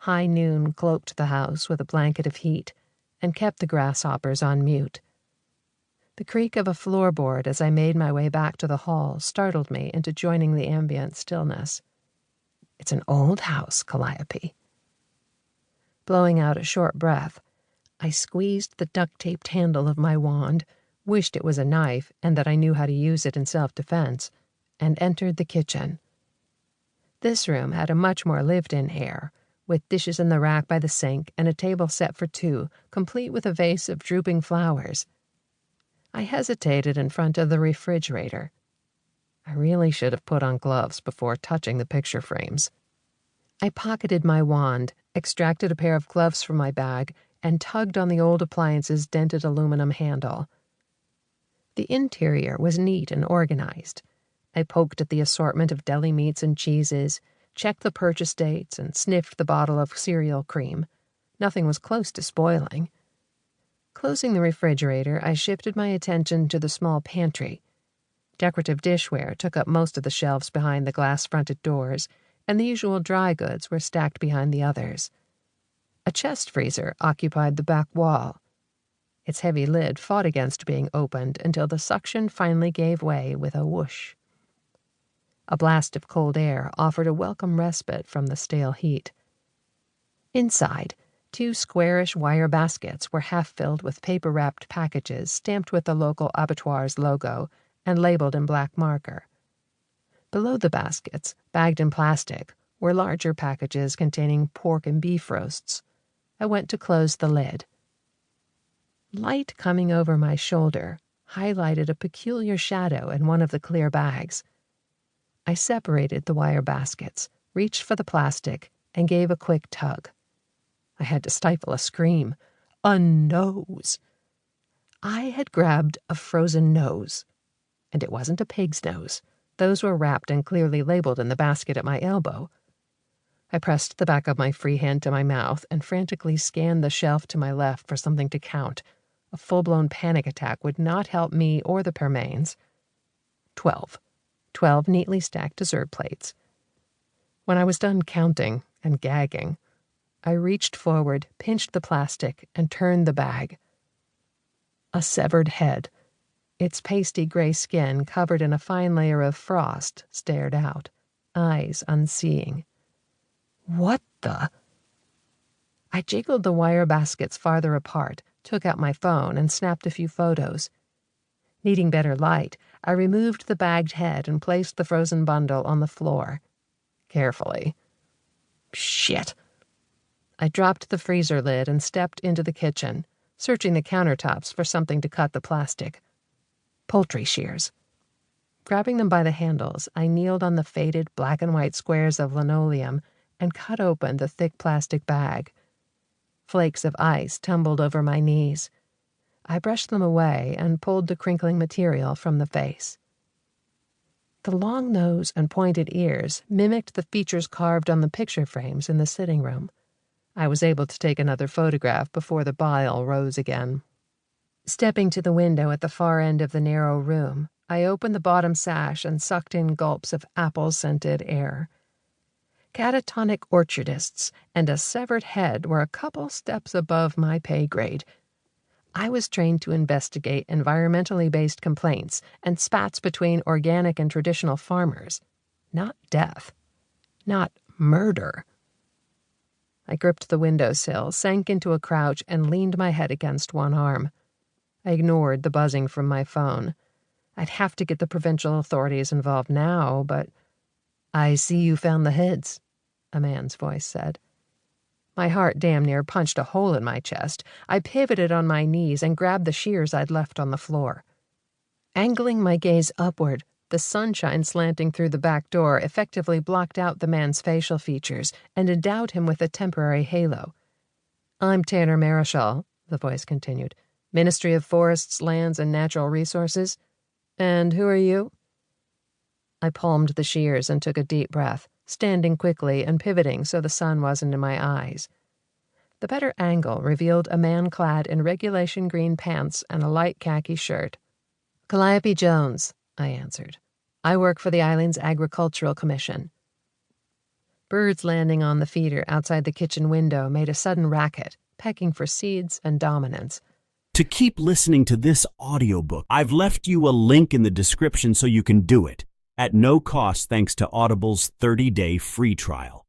High noon cloaked the house with a blanket of heat and kept the grasshoppers on mute. The creak of a floorboard as I made my way back to the hall startled me into joining the ambient stillness. It's an old house, Calliope. Blowing out a short breath, I squeezed the duct-taped handle of my wand, wished it was a knife and that I knew how to use it in self-defense, and entered the kitchen. This room had a much more lived-in air, with dishes in the rack by the sink and a table set for two, complete with a vase of drooping flowers. I hesitated in front of the refrigerator. I really should have put on gloves before touching the picture frames. I pocketed my wand, extracted a pair of gloves from my bag, and tugged on the old appliance's dented aluminum handle. The interior was neat and organized. I poked at the assortment of deli meats and cheeses, checked the purchase dates, and sniffed the bottle of cereal cream. Nothing was close to spoiling. Closing the refrigerator, I shifted my attention to the small pantry. Decorative dishware took up most of the shelves behind the glass-fronted doors, and the usual dry goods were stacked behind the others. A chest freezer occupied the back wall. Its heavy lid fought against being opened until the suction finally gave way with a whoosh. A blast of cold air offered a welcome respite from the stale heat. Inside, two squarish wire baskets were half-filled with paper-wrapped packages stamped with the local abattoir's logo and labeled in black marker. Below the baskets, bagged in plastic, were larger packages containing pork and beef roasts. I went to close the lid. Light coming over my shoulder highlighted a peculiar shadow in one of the clear bags. I separated the wire baskets, reached for the plastic, and gave a quick tug. I had to stifle a scream. A nose! I had grabbed a frozen nose. And it wasn't a pig's nose. Those were wrapped and clearly labeled in the basket at my elbow. I pressed the back of my free hand to my mouth and frantically scanned the shelf to my left for something to count. A full-blown panic attack would not help me or the Permains. 12. 12 neatly stacked dessert plates. When I was done counting and gagging, I reached forward, pinched the plastic, and turned the bag. A severed head, its pasty gray skin covered in a fine layer of frost, stared out, eyes unseeing. What the? I jiggled the wire baskets farther apart, took out my phone, and snapped a few photos. Needing better light, I removed the bagged head and placed the frozen bundle on the floor. Carefully. Shit. I dropped the freezer lid and stepped into the kitchen, searching the countertops for something to cut the plastic. Poultry shears. Grabbing them by the handles, I kneeled on the faded black and white squares of linoleum and cut open the thick plastic bag. Flakes of ice tumbled over my knees. I brushed them away and pulled the crinkling material from the face. The long nose and pointed ears mimicked the features carved on the picture frames in the sitting room. I was able to take another photograph before the bile rose again. Stepping to the window at the far end of the narrow room, I opened the bottom sash and sucked in gulps of apple-scented air. Catatonic orchardists and a severed head were a couple steps above my pay grade. I was trained to investigate environmentally based complaints and spats between organic and traditional farmers. Not death. Not murder. I gripped the windowsill, sank into a crouch, and leaned my head against one arm. I ignored the buzzing from my phone. I'd have to get the provincial authorities involved now, but... "I see you found the heads," a man's voice said. My heart damn near punched a hole in my chest. I pivoted on my knees and grabbed the shears I'd left on the floor. Angling my gaze upward, the sunshine slanting through the back door effectively blocked out the man's facial features and endowed him with a temporary halo. "I'm Tanner Marischal," the voice continued. "Ministry of Forests, Lands, and Natural Resources. And who are you?" I palmed the shears and took a deep breath, standing quickly and pivoting so the sun wasn't in my eyes. The better angle revealed a man clad in regulation green pants and a light khaki shirt. "Calliope Jones," I answered. "I work for the Island's Agricultural Commission." Birds landing on the feeder outside the kitchen window made a sudden racket, pecking for seeds and dominance. To keep listening to this audiobook, I've left you a link in the description so you can do it, at no cost thanks to Audible's 30-day free trial.